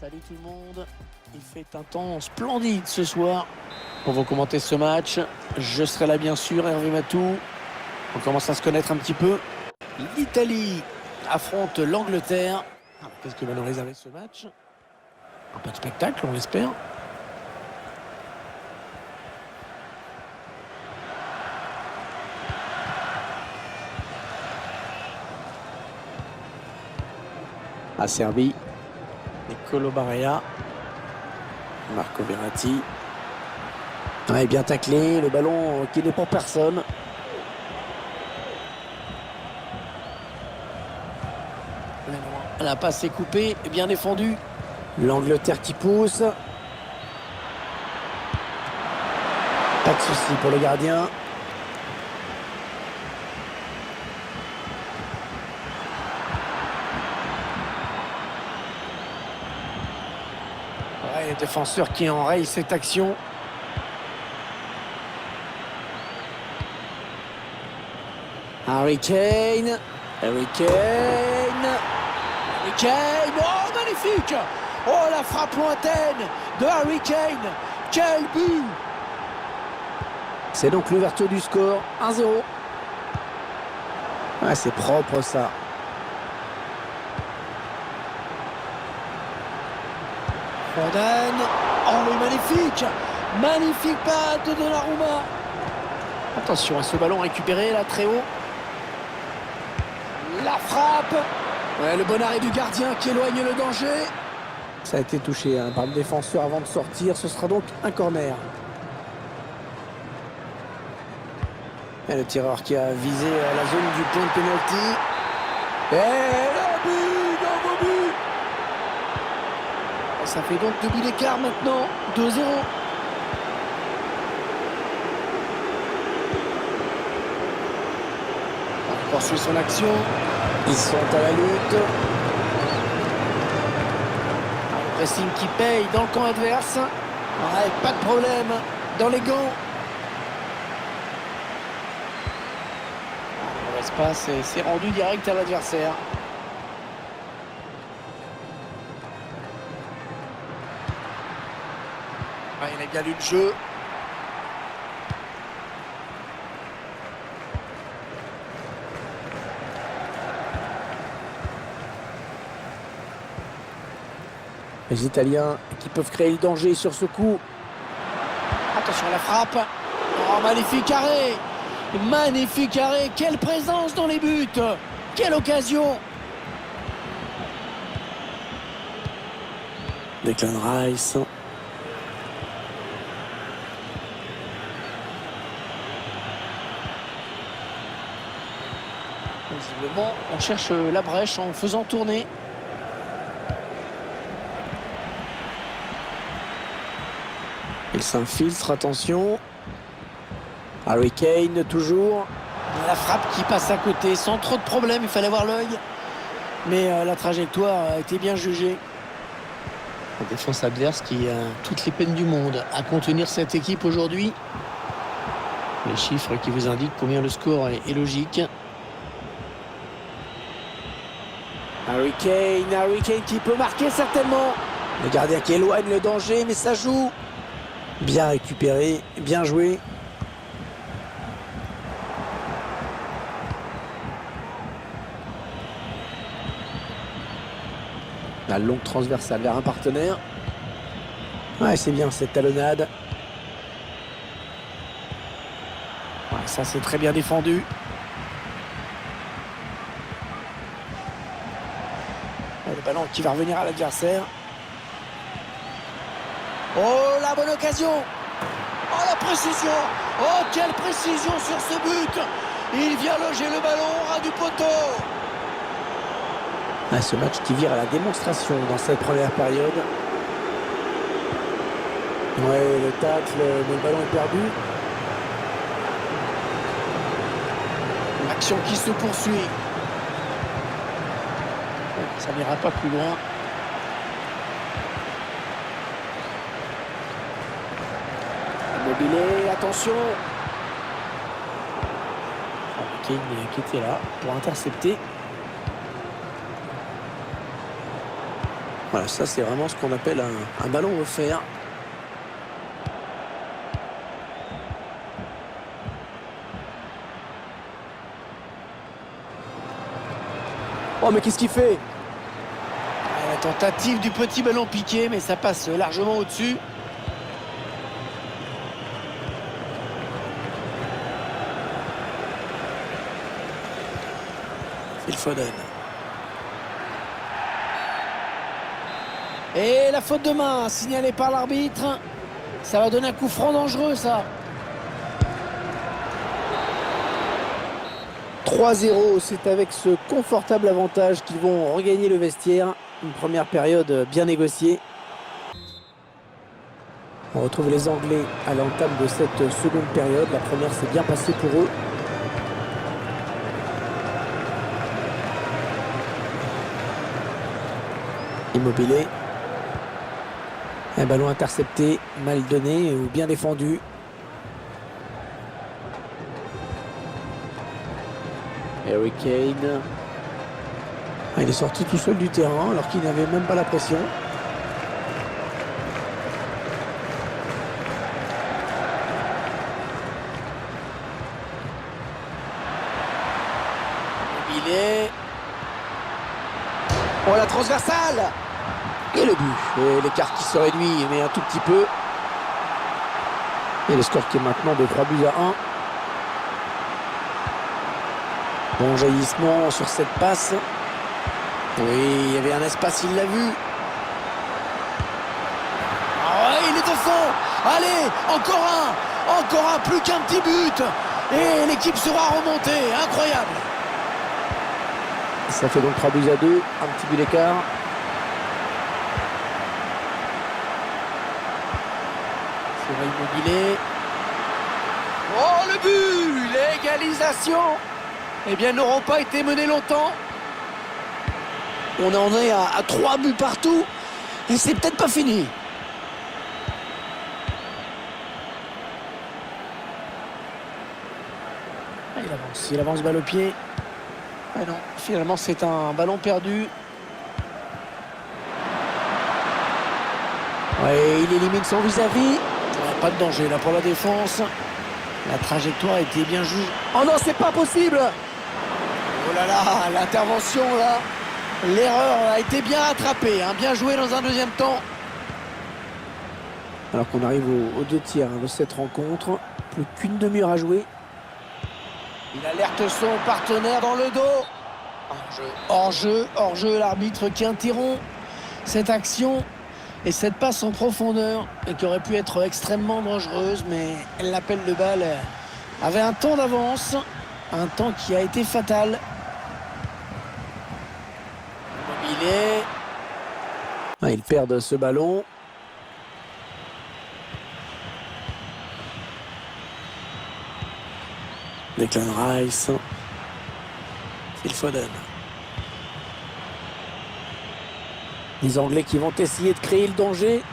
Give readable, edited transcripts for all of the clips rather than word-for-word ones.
Salut tout le monde, il fait un temps splendide ce soir. On va commenter ce match, je serai là bien sûr, Hervé Matou. On commence à se connaître un petit peu. L'Italie affronte l'Angleterre. Qu'est-ce que va nous réserver ce match? Un peu de spectacle, on l'espère. À Serbie, Nicolo Barella, Marco Verratti. Ouais, bien taclé, le ballon qui n'est pour personne. La passe est coupée, bien défendue. L'Angleterre qui pousse. Pas de souci pour le gardien. Ouais, le défenseur qui enraye cette action. Harry Kane. Harry Kane. Harry Kane. Oh, magnifique! Oh, la frappe lointaine de Harry Kane. Quel but! C'est donc l'ouverture du score. 1-0. Ah, c'est propre ça. Foden. Oh, mais magnifique! Magnifique patte de Donnarumma. Attention à ce ballon récupéré là très haut. La frappe. Ouais, le bon arrêt du gardien qui éloigne le danger. Ça a été touché par le défenseur avant de sortir. Ce sera donc un corner. Et le tireur qui a visé la zone du point de pénalty. Et le but, nouveau but. Et ça fait donc 2 buts d'écart maintenant. 2-0. On poursuit son action. Ils sont à la lutte. Le pressing qui paye dans le camp adverse. Ouais, pas de problème dans les gants. Passe et c'est rendu direct à l'adversaire. Ah, il a bien lu le jeu. Les Italiens qui peuvent créer le danger sur ce coup. Attention à la frappe. Oh, magnifique arrêt. Magnifique arrêt, quelle présence dans les buts, quelle occasion. Declan Rice. Visiblement, on cherche la brèche en faisant tourner. Il s'infiltre, attention. Harry Kane, toujours. La frappe qui passe à côté, sans trop de problèmes, il fallait avoir l'œil. Mais la trajectoire a été bien jugée. La défense adverse qui a toutes les peines du monde à contenir cette équipe aujourd'hui. Les chiffres qui vous indiquent combien le score est logique. Harry Kane qui peut marquer certainement. Le gardien qui éloigne le danger, mais ça joue. Bien récupéré, bien joué. La longue transversale vers un partenaire. Ouais, c'est bien cette talonnade. Ouais, ça c'est très bien défendu. Ouais, le ballon qui va revenir à l'adversaire. Oh, la bonne occasion. Oh, la précision. Oh, quelle précision sur ce but. Il vient loger le ballon au ras du poteau. Ah, ce match qui vire à la démonstration dans cette première période. Ouais, le tacle, mais le ballon est perdu. L'action qui se poursuit. Ça n'ira pas plus loin. Immobilier, attention. Kane qui était là pour intercepter. Voilà, ça c'est vraiment ce qu'on appelle un ballon offert. Oh, mais qu'est-ce qu'il fait? La tentative du petit ballon piqué, mais ça passe largement au-dessus. Phil Foden. Et la faute de main signalée par l'arbitre. Ça va donner un coup franc dangereux, ça. 3-0, c'est avec ce confortable avantage qu'ils vont regagner le vestiaire. Une première période bien négociée. On retrouve les Anglais à l'entame de cette seconde période. La première s'est bien passée pour eux. Immobilier. Un ballon intercepté, mal donné ou bien défendu. Harry Kane. Il est sorti tout seul du terrain alors qu'il n'avait même pas la pression. Immobilier. Oh, la transversale! Et le but. Et l'écart qui se réduit, mais un tout petit peu. Et le score qui est maintenant de 3-1. Bon jaillissement sur cette passe. Oui, il y avait un espace, il l'a vu. Ah ouais, il est au fond. Allez, encore un, plus qu'un petit but. Et l'équipe sera remontée, incroyable. Ça fait donc 3-2, un petit but d'écart. C'est Immobilier. Oh, le but, l'égalisation. Eh bien, n'auront pas été menés longtemps. On en est à 3 buts partout. Et c'est peut-être pas fini. Il avance balle au pied. Ah non, finalement c'est un ballon perdu. Ouais, il élimine son vis-à-vis. Pas de danger là pour la défense. La trajectoire était bien jugée. Oh non, c'est pas possible! Oh là là, l'intervention là. L'erreur a été bien rattrapée, hein, bien joué dans un deuxième temps. Alors qu'on arrive aux 2 tiers de cette rencontre. Plus qu'une demi-heure à jouer. Il alerte son partenaire dans le dos. Hors-jeu, l'arbitre qui interrompt cette action. Et cette passe en profondeur, et qui aurait pu être extrêmement dangereuse, mais l'appel de balle avait un temps d'avance, un temps qui a été fatal. Immobilier. Ils perdent ce ballon. Declan Rice. Phil Foden. Les Anglais qui vont essayer de créer le danger.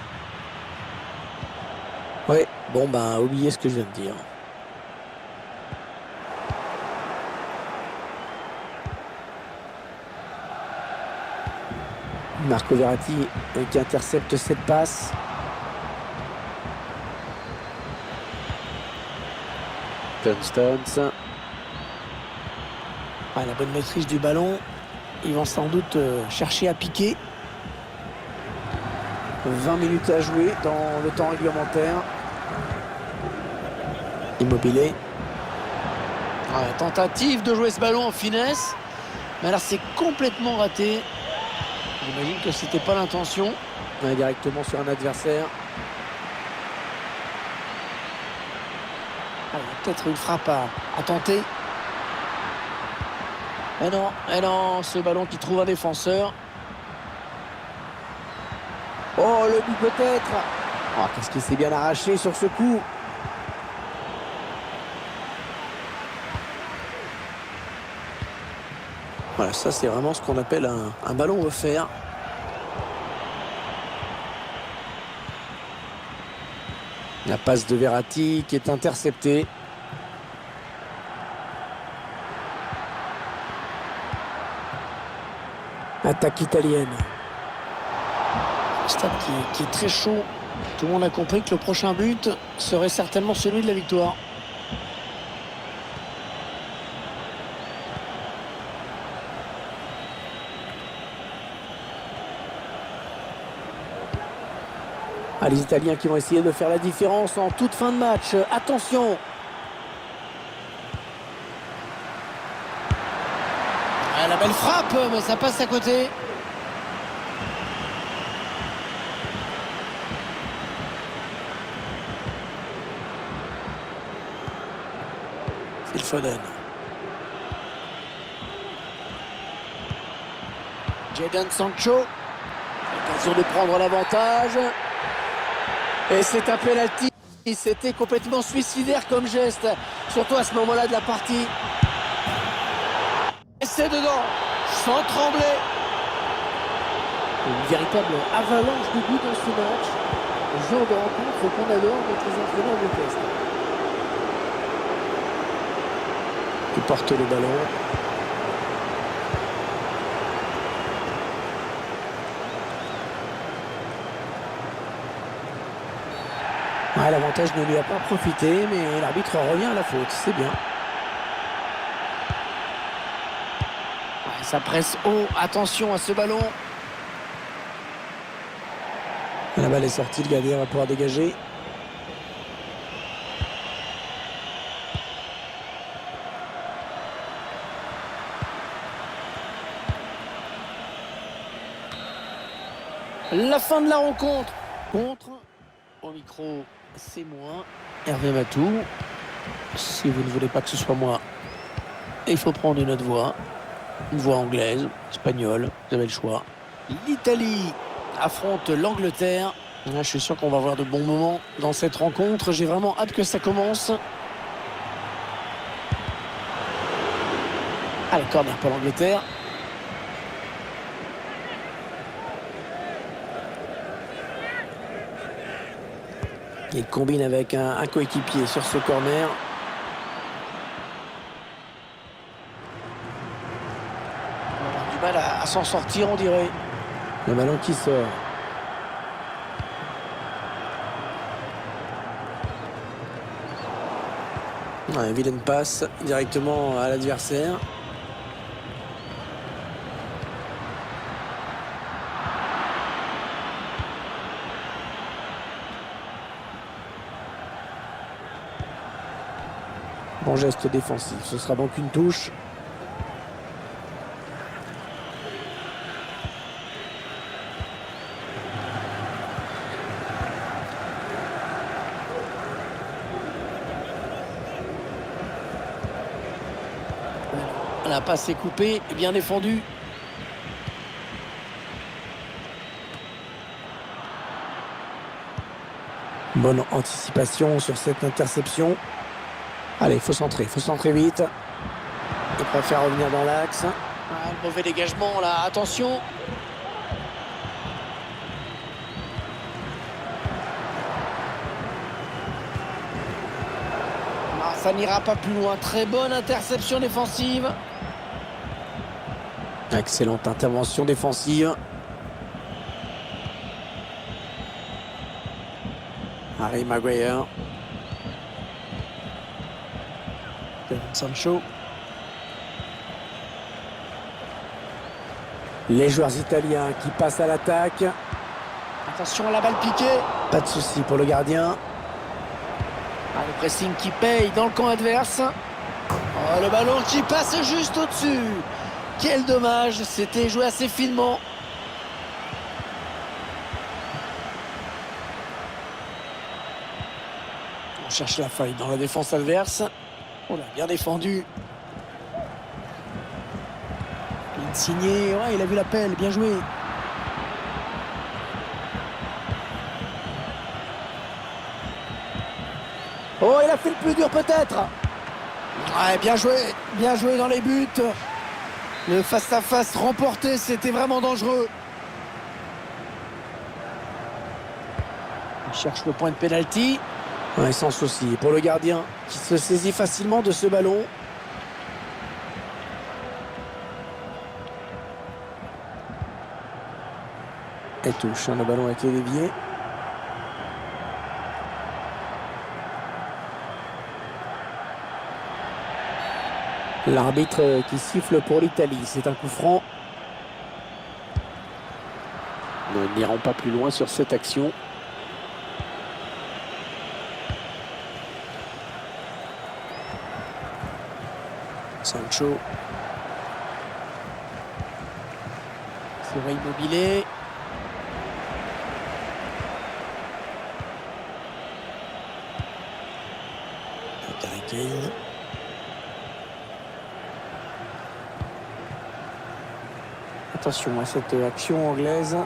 Ouais, bon bah oubliez ce que je viens de dire. Marco Verratti qui intercepte cette passe. John Stones. La bonne maîtrise du ballon. Ils vont sans doute chercher à piquer. 20 minutes à jouer dans le temps réglementaire. Immobilier. Tentative de jouer ce ballon en finesse. Mais alors c'est complètement raté. J'imagine que c'était pas l'intention. Directement sur un adversaire. Il y a peut-être une frappe à tenter. Et non, ce ballon qui trouve un défenseur. Oh, le but peut-être. Oh, qu'est-ce qu'il s'est bien arraché sur ce coup. Voilà, ça c'est vraiment ce qu'on appelle un ballon offert. La passe de Verratti qui est interceptée. Attaque italienne. stade qui est très chaud. Tout le monde a compris que le prochain but serait certainement celui de la victoire. Ah, les Italiens qui vont essayer de faire la différence en toute fin de match. Attention! Ah, la belle frappe, mais ça passe à côté. Phil Foden. Jadon Sancho. L'occasion de prendre l'avantage. Et c'est un penalty. C'était complètement suicidaire comme geste, surtout à ce moment-là de la partie. Et c'est dedans, sans trembler. Une véritable avalanche de buts dans ce match. Le genre de rencontre qu'on adore quand les entraîneurs détestent. Il porte le ballon. Ouais, l'avantage ne lui a pas profité, mais l'arbitre revient à la faute, c'est bien. Ouais, ça presse haut, attention à ce ballon. La balle est sortie, le gardien va pouvoir dégager. La fin de la rencontre. Contre, au micro, c'est moi, Hervé Matou. Si vous ne voulez pas que ce soit moi, il faut prendre une autre voix. Une voix anglaise, espagnole, vous avez le choix. L'Italie affronte l'Angleterre. Je suis sûr qu'on va avoir de bons moments dans cette rencontre. J'ai vraiment hâte que ça commence. Allez, corner pour l'Angleterre. Il combine avec un coéquipier sur ce corner. On va avoir du mal à s'en sortir, on dirait. Le ballon qui sort. Ouais, vilaine passe directement à l'adversaire. Bon geste défensif, ce sera donc une touche. La passe est coupée et bien défendue. Bonne anticipation sur cette interception. Allez, il faut centrer vite. Il préfère revenir dans l'axe. Ah, le mauvais dégagement là, attention. Ah, ça n'ira pas plus loin. Très bonne interception défensive. Excellente intervention défensive. Harry Maguire. Sancho. Les joueurs italiens qui passent à l'attaque. Attention à la balle piquée. Pas de souci pour le gardien. Ah, le pressing qui paye dans le camp adverse. Oh, le ballon qui passe juste au-dessus. Quel dommage, c'était joué assez finement. On cherche la faille dans la défense adverse. On a bien défendu. Insigné, ouais, il a vu l'appel, bien joué. Oh, il a fait le plus dur peut-être. Ouais, bien joué dans les buts. Le face-à-face remporté, c'était vraiment dangereux. Il cherche le point de pénalty. Ouais, sans souci pour le gardien qui se saisit facilement de ce ballon. Et touche, le ballon a été dévié. L'arbitre qui siffle pour l'Italie, c'est un coup franc. Nous n'irons pas plus loin sur cette action. Sancho. Sur Immobilier. Harry Kane. Attention à cette action anglaise.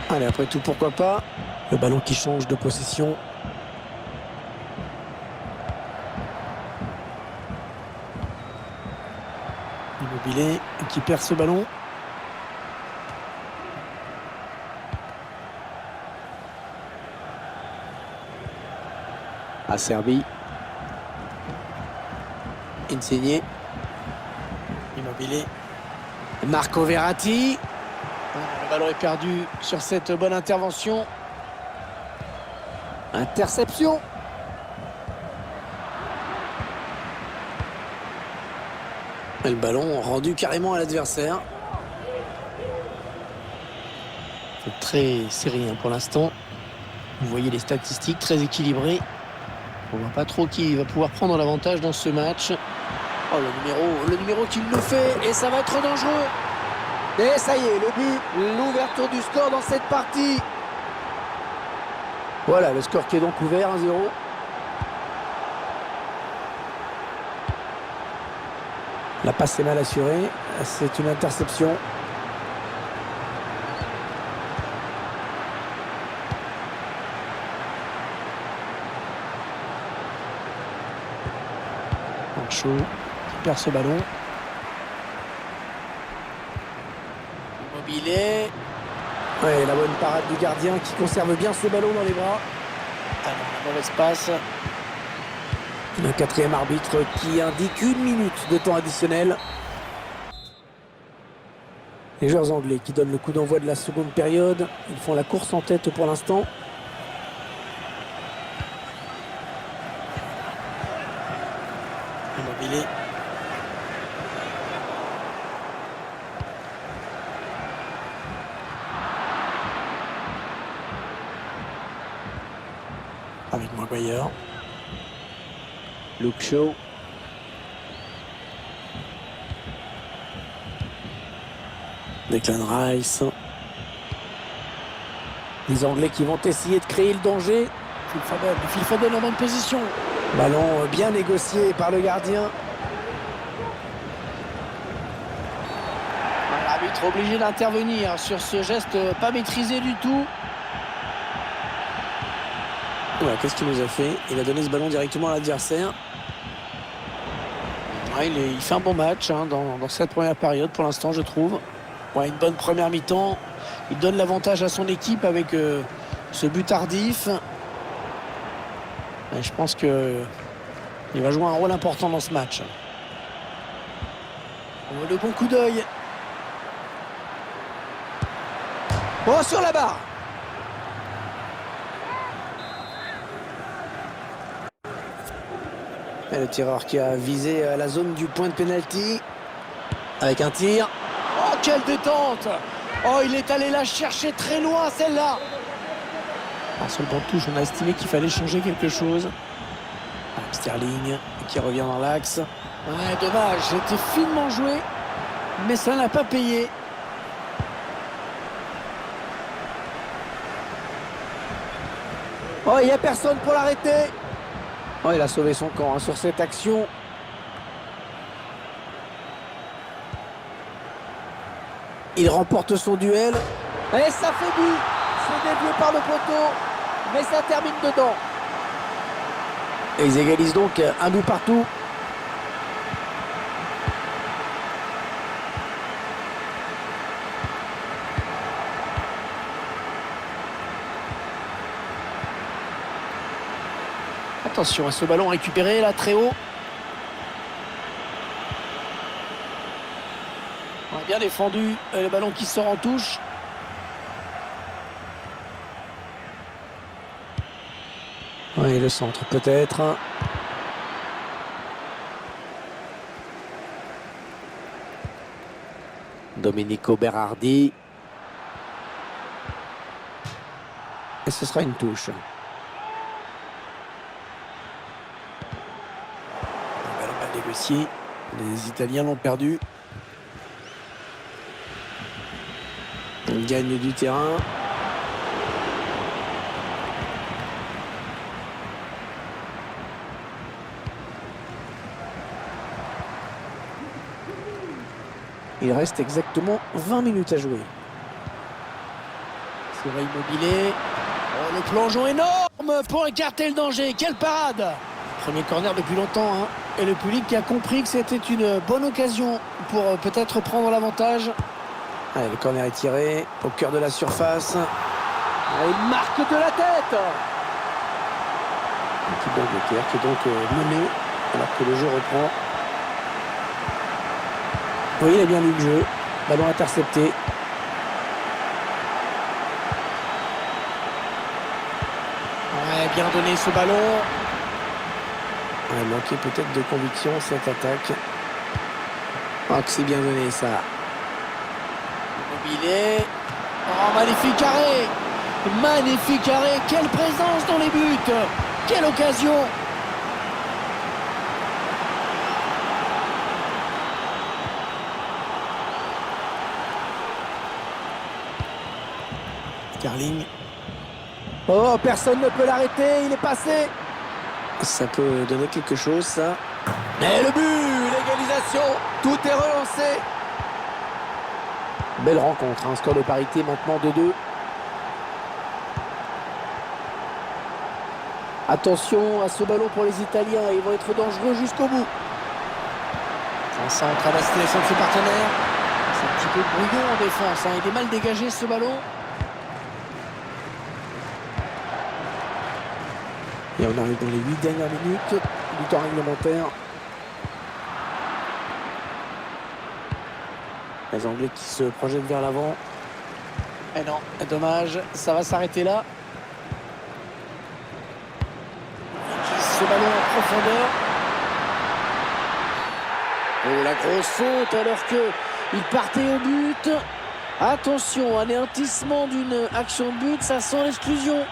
Allez, après tout, pourquoi pas. Le ballon qui change de possession. Immobilier qui perd ce ballon. À Serbie. Insigne. Immobilier. Marco Verratti. Le ballon est perdu sur cette bonne intervention. Interception. Et le ballon rendu carrément à l'adversaire. C'est très serré pour l'instant. Vous voyez les statistiques très équilibrées. On ne voit pas trop qui va pouvoir prendre l'avantage dans ce match. Oh, le numéro qui le fait, et ça va être dangereux. Et ça y est, le but, l'ouverture du score dans cette partie. Voilà, le score qui est donc ouvert, 1-0. La passe est mal assurée, c'est une interception. Sancho qui perd ce ballon. Immobilier. Ouais, la bonne parade du gardien qui conserve bien ce ballon dans les bras. Ah non, la mauvaise passe. Un quatrième arbitre qui indique 1 minute de temps additionnel. Les joueurs anglais qui donnent le coup d'envoi de la seconde période. Ils font la course en tête pour l'instant. Immobilier. Avec Maguire. Luke Shaw. Declan Rice. Les Anglais qui vont essayer de créer le danger. Phil Foden en bonne position. Ballon bien négocié par le gardien. L'arbitre obligé d'intervenir sur ce geste pas maîtrisé du tout. Voilà, qu'est-ce qu'il nous a fait? Il a donné ce ballon directement à l'adversaire. Ouais, il fait un bon match dans cette première période pour l'instant, je trouve. Ouais, une bonne première mi-temps. Il donne l'avantage à son équipe avec ce but tardif. Et je pense qu'il va jouer un rôle important dans ce match. Le bon coup d'œil. Oh, sur la barre. Et le tireur qui a visé la zone du point de pénalty. Avec un tir. Oh, quelle détente! Oh, il est allé la chercher très loin, celle-là. Sur le banc de touche, on a estimé qu'il fallait changer quelque chose. Sterling qui revient dans l'axe. Ouais, dommage, c'était finement joué, mais ça n'a pas payé. Oh, il n'y a personne pour l'arrêter. Oh, il a sauvé son camp sur cette action. Il remporte son duel. Et ça fait but. C'est dévié par le poteau. Mais ça termine dedans. Et ils égalisent donc un but partout. Attention à ce ballon récupéré là très haut. Ouais, bien défendu. Et le ballon qui sort en touche. Oui, le centre peut-être. Domenico Berardi. Et ce sera une touche. Le ballon mal négocié. Les Italiens l'ont perdu. On gagne du terrain. Il reste exactement 20 minutes à jouer. Sur Immobilier. Oh, le plongeon énorme pour écarter le danger. Quelle parade! Premier corner depuis longtemps. Hein. Et le public qui a compris que c'était une bonne occasion pour peut-être prendre l'avantage. Allez, le corner est tiré au cœur de la surface. Il marque de la tête. L'équipe d'Angleterre qui est donc menée alors que le jeu reprend. Oui, il a bien lu le jeu. Ballon intercepté. Ouais, bien donné ce ballon. Il a manqué peut-être de conviction cette attaque. Oh, que c'est bien donné ça. Immobilier. Oh, magnifique arrêt. Magnifique arrêt. Quelle présence dans les buts. Quelle occasion. Sterling. Oh, personne ne peut l'arrêter. Il est passé. Ça peut donner quelque chose, ça. Et le but, l'égalisation. Tout est relancé. Belle rencontre, un score de parité maintenant de 2. Attention à ce ballon pour les Italiens, ils vont être dangereux jusqu'au bout. Un centre à destination de ses partenaires. C'est un petit peu brouillon en défense. Hein. Il est mal dégagé ce ballon. Et on arrive dans les 8 dernières minutes du temps réglementaire. Les Anglais qui se projettent vers l'avant. Et non, dommage, ça va s'arrêter là. Ce ballon en profondeur. Oh, la grosse faute alors qu'il partait au but. Attention, anéantissement d'une action de but, ça sent l'exclusion.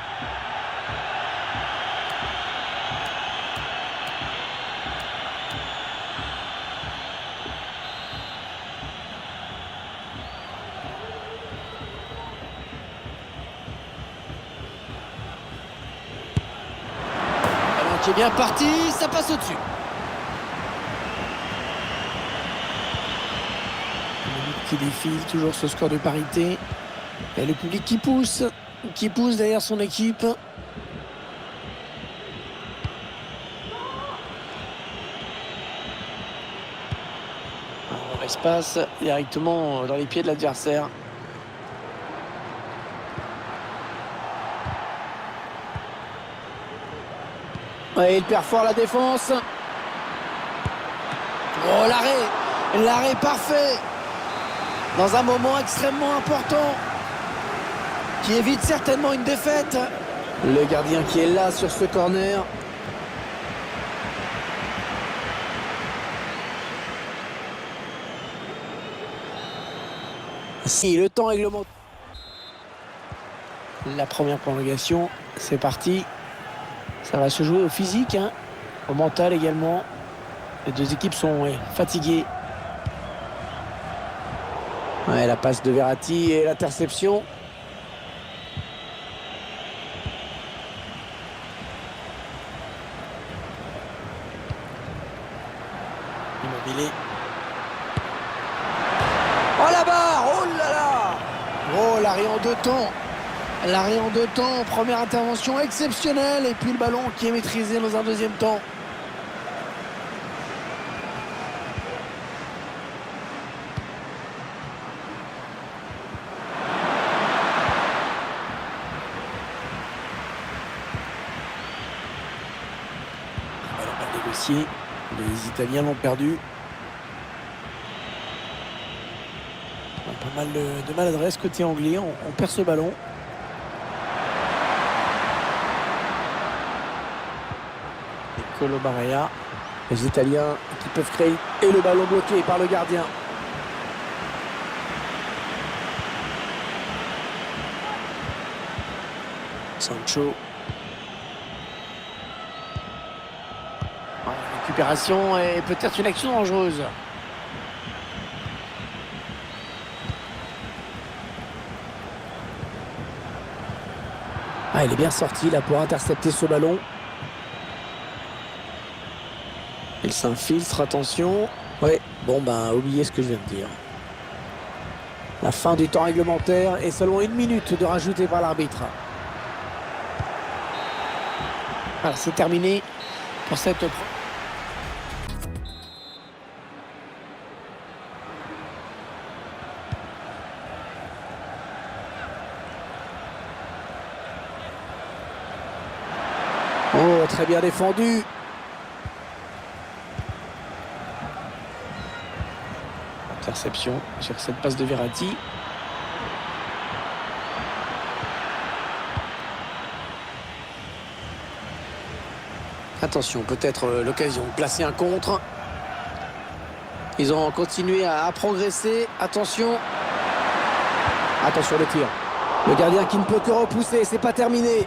Qui est bien parti, ça passe au-dessus. Qui défile, toujours ce score de parité. Et le public qui pousse derrière son équipe. Alors, espace directement dans les pieds de l'adversaire. Ouais, il perd fort la défense. Oh, l'arrêt parfait dans un moment extrêmement important qui évite certainement une défaite. Le gardien qui est là sur ce corner. Si le temps réglementaire. La première prolongation, c'est parti. Ça va se jouer au physique, hein, au mental également. Les deux équipes sont fatiguées. Ouais, la passe de Verratti et l'interception. Immobilier. Oh la barre. Oh là là. Oh, l'arrêt en deux temps. L'arrêt en deux temps, première intervention exceptionnelle. Et puis le ballon qui est maîtrisé dans un deuxième temps. Ballon mal négocié. Les Italiens l'ont perdu. Pas mal de maladresse côté anglais, on perd ce ballon. Nicolo Barella. Les Italiens qui peuvent créer et le ballon bloqué par le gardien. Sancho. Récupération et peut-être une action dangereuse. Ah, il est bien sorti là pour intercepter ce ballon. Il s'infiltre, attention. Ouais, bon ben oubliez ce que je viens de dire. La fin du temps réglementaire et seulement 1 minute de rajouter par l'arbitre. Voilà, c'est terminé pour cette... Oh, très bien défendu. Interception sur cette passe de Verratti. Attention, peut-être l'occasion de placer un contre. Ils ont continué à progresser. Attention. Attention le tir. Le gardien qui ne peut que repousser, c'est pas terminé.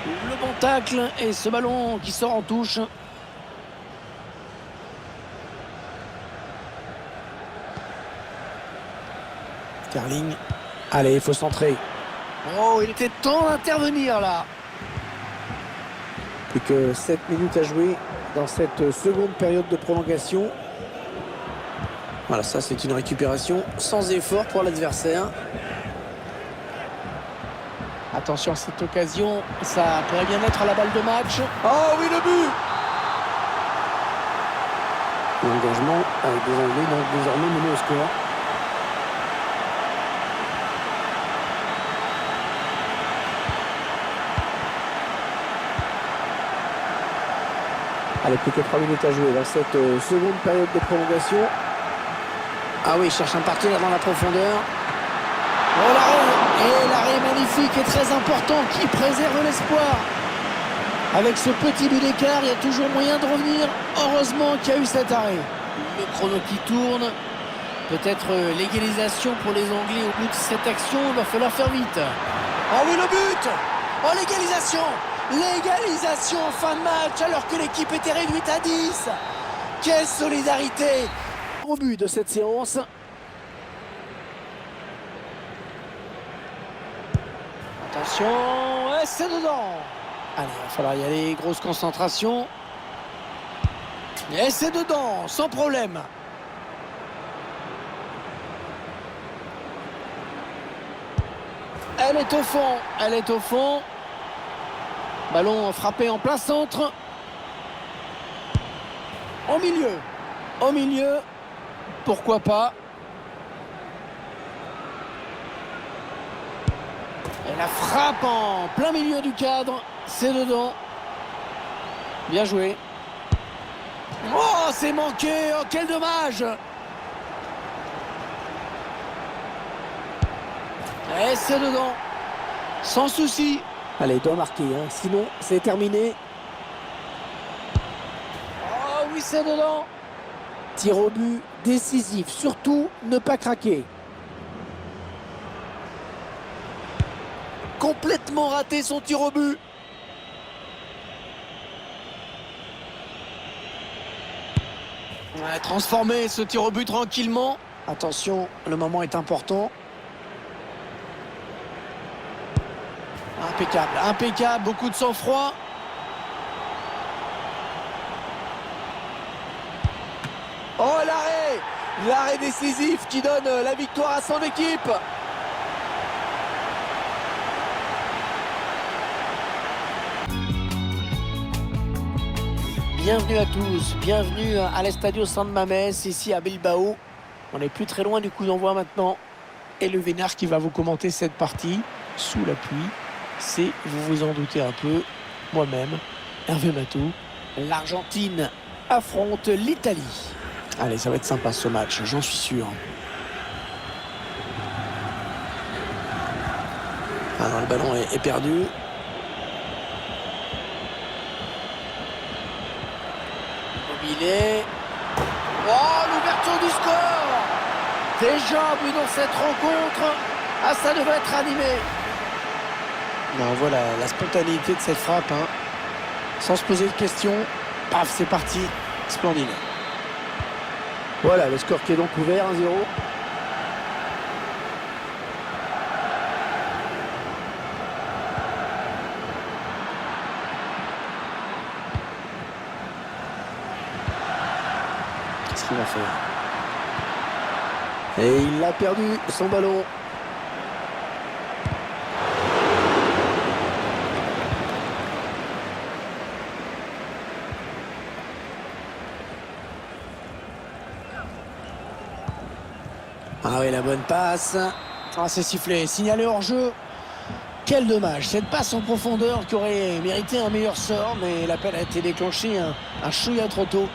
Le bon tacle et ce ballon qui sort en touche. Sterling. Allez, il faut centrer. Oh, il était temps d'intervenir là. Plus que 7 minutes à jouer dans cette seconde période de prolongation. Voilà, ça c'est une récupération sans effort pour l'adversaire. Attention à cette occasion, ça pourrait bien être la balle de match. Oh oui, le but! L'engagement avec des Anglais, donc désormais mené au score. Allez, plus que 3 minutes à jouer dans cette seconde période de prolongation. Ah oui, il cherche un partenaire dans la profondeur. Oh, l'arrêt! Et l'arrêt magnifique et très important qui préserve l'espoir. Avec ce petit but d'écart, il y a toujours moyen de revenir. Heureusement qu'il y a eu cet arrêt. Le chrono qui tourne. Peut-être l'égalisation pour les Anglais au bout de cette action. Il va falloir faire vite. Oh oui, le but! Oh, l'égalisation! L'égalisation en fin de match alors que l'équipe était réduite à 10. Quelle solidarité! Au but de cette séance. Attention, et c'est dedans. Allez, il va falloir y aller, grosse concentration. Et c'est dedans, sans problème. Elle est au fond, elle est au fond. Ballon frappé en plein centre. Au milieu, pourquoi pas. Et la frappe en plein milieu du cadre, c'est dedans. Bien joué. Oh, c'est manqué, oh, quel dommage. Et c'est dedans, sans souci. Allez, il doit marquer, hein. Sinon c'est terminé. Oh oui, c'est dedans. Tir au but décisif, surtout ne pas craquer. Complètement raté son tir au but. Ouais, transformer ce tir au but tranquillement. Attention, le moment est important. Impeccable, impeccable, beaucoup de sang-froid. Oh, l'arrêt décisif qui donne la victoire à son équipe. Bienvenue à tous, bienvenue à l'Estadio San Mamés, ici à Bilbao. On n'est plus très loin du coup d'envoi maintenant. Et le Vénard qui va vous commenter cette partie sous la pluie. C'est, vous vous en doutez un peu, moi-même, Hervé Matou. L'Argentine affronte l'Italie. Allez, ça va être sympa ce match, j'en suis sûr. Alors le ballon est perdu. Immobilier. Oh, l'ouverture du score! Déjà but dans cette rencontre. Ah, ça devait être animé. Non, voilà la spontanéité de cette frappe, hein. Sans se poser de questions. Paf, c'est parti. Splendide. Voilà, le score qui est donc ouvert, 1-0. Qu'est-ce qu'il va faire? Et il a perdu son ballon. Ah oui, la bonne passe. Ah, c'est sifflé, signalé hors jeu. Quel dommage, cette passe en profondeur qui aurait mérité un meilleur sort, mais l'appel a été déclenché un chouïa trop tôt.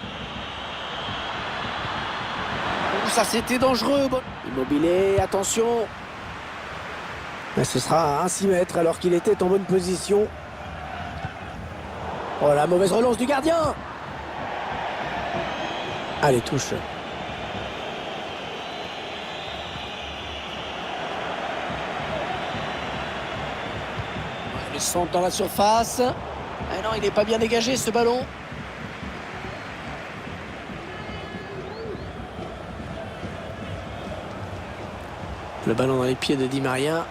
Oh, ça c'était dangereux. Immobilier, attention. Mais ce sera à 6 mètres alors qu'il était en bonne position. Oh, la mauvaise relance du gardien. Allez, touche. Le centre dans la surface. Ah non, il n'est pas bien dégagé ce ballon. Le ballon dans les pieds de Di Maria.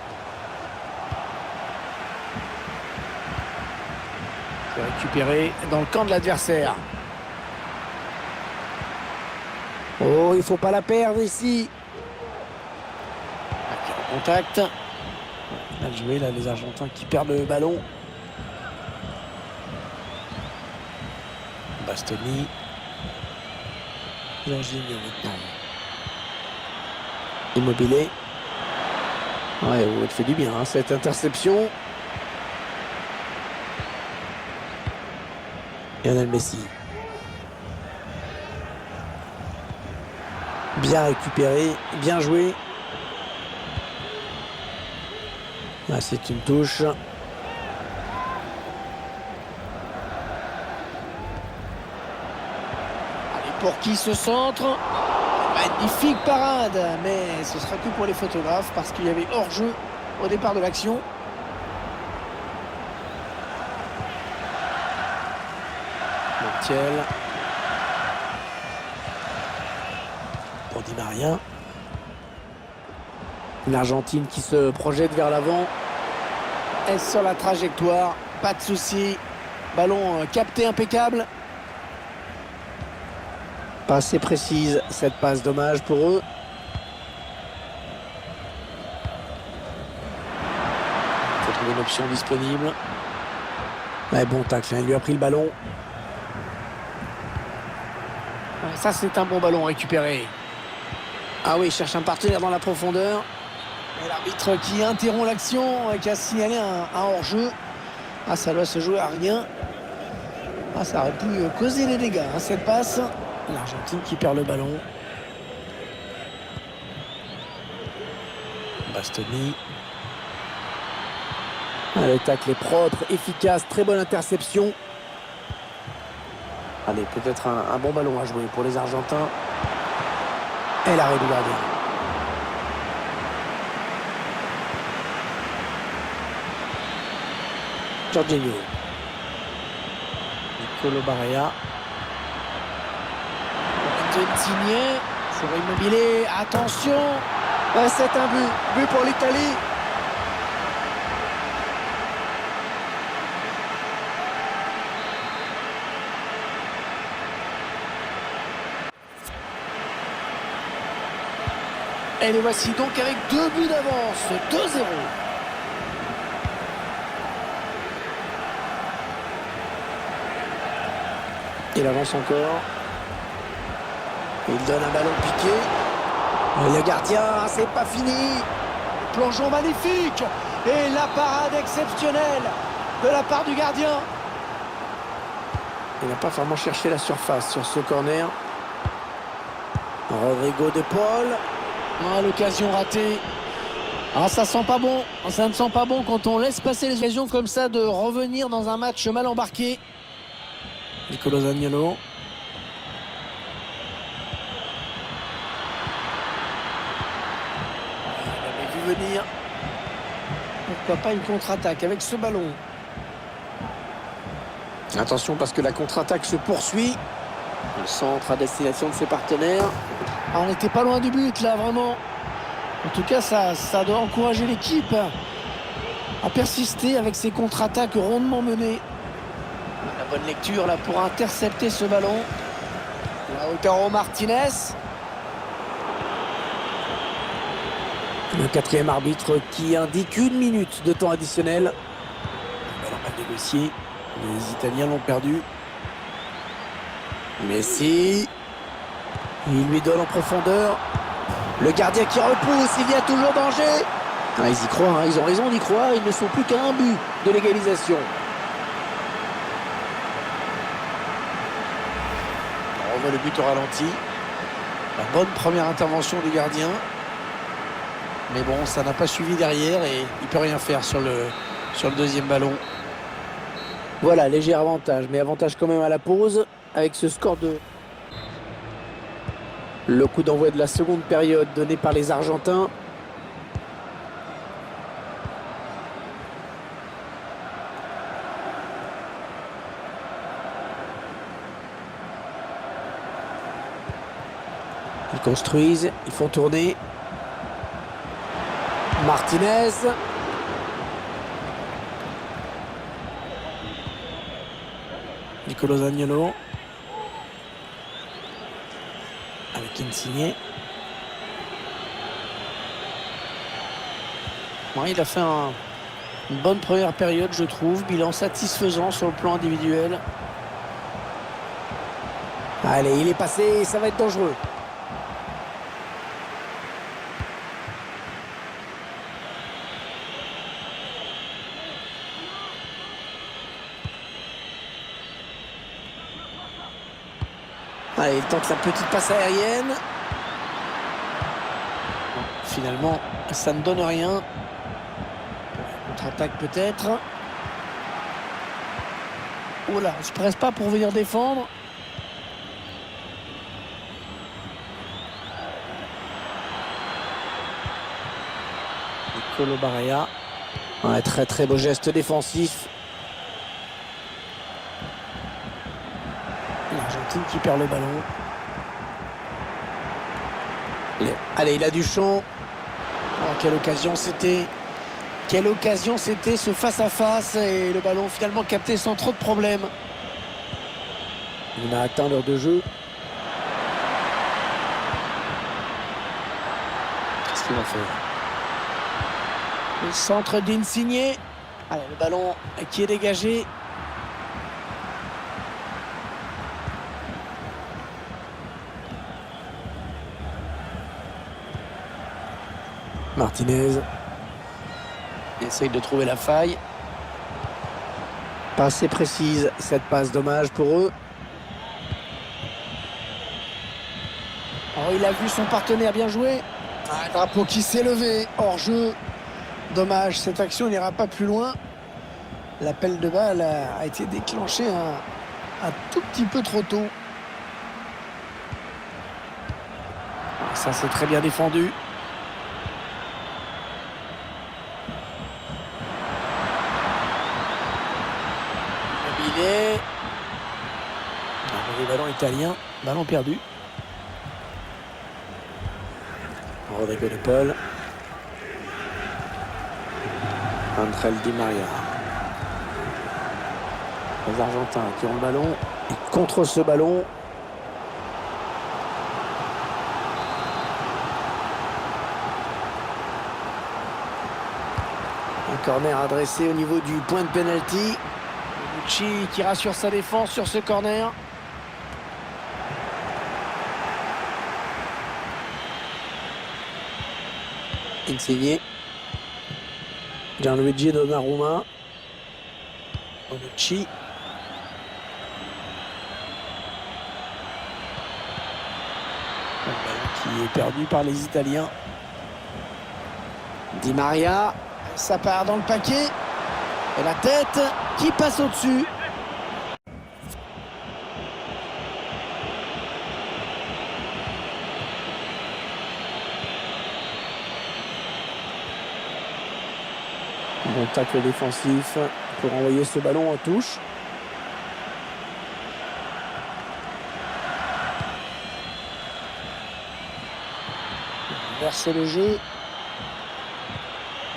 C'est récupéré dans le camp de l'adversaire. Oh, il faut pas la perdre ici. Contact. Mal joué là, les Argentins qui perdent le ballon. Bastoni. Jorginho maintenant. Immobilier. Ouais, il fait du bien, hein, cette interception. Lionel Messi. Bien récupéré, bien joué. Là, c'est une touche. Allez, pour qui ce centre? Magnifique parade, mais ce sera que pour les photographes parce qu'il y avait hors-jeu au départ de l'action. Montiel. Pour Di Maria. Une Argentine qui se projette vers l'avant. Est sur la trajectoire, pas de souci. Ballon capté impeccable. Pas assez précise cette passe, dommage pour eux. Il faut trouver une option disponible. Ouais, bon tacle, il lui a pris le ballon. Ça, c'est un bon ballon récupéré. Ah oui, il cherche un partenaire dans la profondeur. Et l'arbitre qui interrompt l'action et qui a signalé un hors-jeu. Ah, ça doit se jouer à rien. Ah, ça aurait pu causer des dégâts, hein, cette passe. L'Argentine qui perd le ballon. Bastoni. Le tacle est propre, efficace, très bonne interception. Allez, peut-être un bon ballon à jouer pour les Argentins. Et l'arrêt du gardien. Jorginho. Nicolo Barrea. Signé sur Immobilier. Attention. C'est un but pour l'Italie. Et les voici donc avec 2 buts d'avance, 2-0. Il avance encore. Il donne un ballon piqué. Le gardien, c'est pas fini. Plongeon magnifique. Et la parade exceptionnelle de la part du gardien. Il n'a pas vraiment cherché la surface sur ce corner. Rodrigo de Paul. Ah, l'occasion ratée. Ah, ça sent pas bon. Ça ne sent pas bon quand on laisse passer les occasions comme ça de revenir dans un match mal embarqué. Nicolo Zaniolo. Il avait vu venir. Pourquoi pas une contre-attaque avec ce ballon. Attention parce que la contre-attaque se poursuit. Le centre à destination de ses partenaires. Ah, on n'était pas loin du but là, vraiment. En tout cas, ça doit encourager l'équipe à persister avec ses contre-attaques rondement menées. La bonne lecture là pour intercepter ce ballon. Lautaro Martinez. Le quatrième arbitre qui indique 1 minute de temps additionnel. Le ballon mal négocié. Les Italiens l'ont perdu. Messi. Il lui donne en profondeur. Le gardien qui repousse, il y a toujours danger. Ah, ils y croient, hein, ils ont raison d'y croire. Ils ne sont plus qu'à un but de l'égalisation. On revoit le but au ralenti. La bonne première intervention du gardien. Mais bon, ça n'a pas suivi derrière et il ne peut rien faire sur le deuxième ballon. Voilà, léger avantage, mais avantage quand même à la pause avec ce score 2. Le coup d'envoi de la seconde période donné par les Argentins. Ils construisent, ils font tourner. Martinez. Nicolo Zaniolo. Avec Insigne. Ouais, il a fait une bonne première période, je trouve. Bilan satisfaisant sur le plan individuel. Allez, il est passé, ça va être dangereux. Allez, il tente la petite passe aérienne. Finalement, ça ne donne rien. Contre-attaque peut-être. Oh là, on se presse pas pour venir défendre. Nicolo Barella. Un très très beau geste défensif. L'Argentine qui perd le ballon. Allez, il a du champ. Oh, quelle occasion c'était. Quelle occasion c'était ce face-à-face. Et le ballon finalement capté sans trop de problèmes. On a atteint l'heure de jeu. Qu'est-ce qu'il va faire? Le centre d'Insigne. Allez, le ballon qui est dégagé. Martinez essaye de trouver la faille. Pas assez précise cette passe, dommage pour eux. Oh, il a vu son partenaire, bien joué. Un drapeau qui s'est levé, hors jeu. Dommage, cette action n'ira pas plus loin. L'appel de balle a été déclenché un tout petit peu trop tôt. Ça, c'est très bien défendu. Le ballon italien, ballon perdu. Rodrigo de Paul. Angel Di Maria. Les Argentins qui ont le ballon. Et contre ce ballon. Un corner adressé au niveau du point de pénalty. Bonucci qui rassure sa défense sur ce corner. Insigne. Gianluigi Donnarumma. Bonucci. qui est perdu par les Italiens. Di Maria, ça part dans le paquet. Et la tête qui passe au-dessus. Bon tacle défensif pour envoyer ce ballon en touche. Verse le jeu.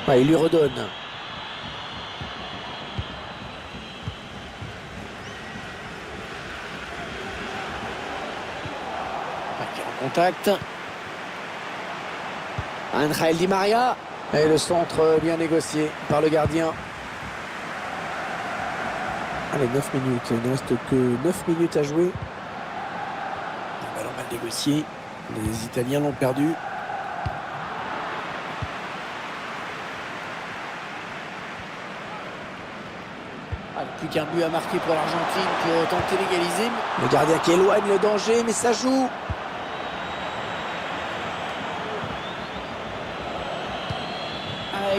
Ouais, il lui redonne. En contact. Angel Di Maria. Et le centre bien négocié par le gardien. Allez, 9 minutes. Il ne reste que 9 minutes à jouer. Le ballon mal négocié. Les Italiens l'ont perdu. Plus qu'un but à marquer pour l'Argentine pour tenter d'égaliser. Le gardien qui éloigne le danger, mais ça joue.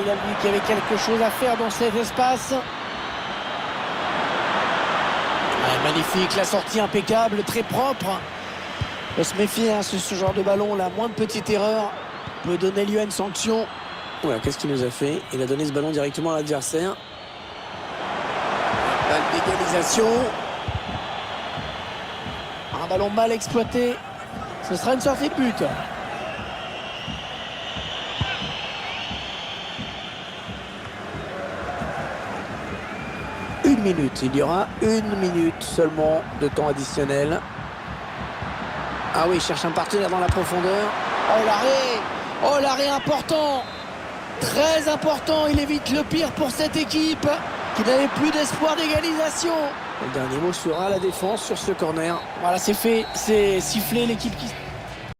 Il a vu qu'il y avait quelque chose à faire dans cet espace. Magnifique, la sortie impeccable, très propre. Il faut se méfier, hein, ce genre de ballon, la moindre petite erreur peut donner lieu à une sanction. Voilà, qu'est-ce qu'il nous a fait? Il a donné ce ballon directement à l'adversaire. Balle d'égalisation. Un ballon mal exploité. Ce sera une sortie de but. Une minute, il y aura 1 minute seulement de temps additionnel. Ah oui, il cherche un partenaire dans la profondeur. Oh l'arrêt! Oh l'arrêt important! Très important, il évite le pire pour cette équipe qui n'avait plus d'espoir d'égalisation. Le dernier mot sera la défense sur ce corner. Voilà, c'est fait, c'est sifflé, l'équipe qui...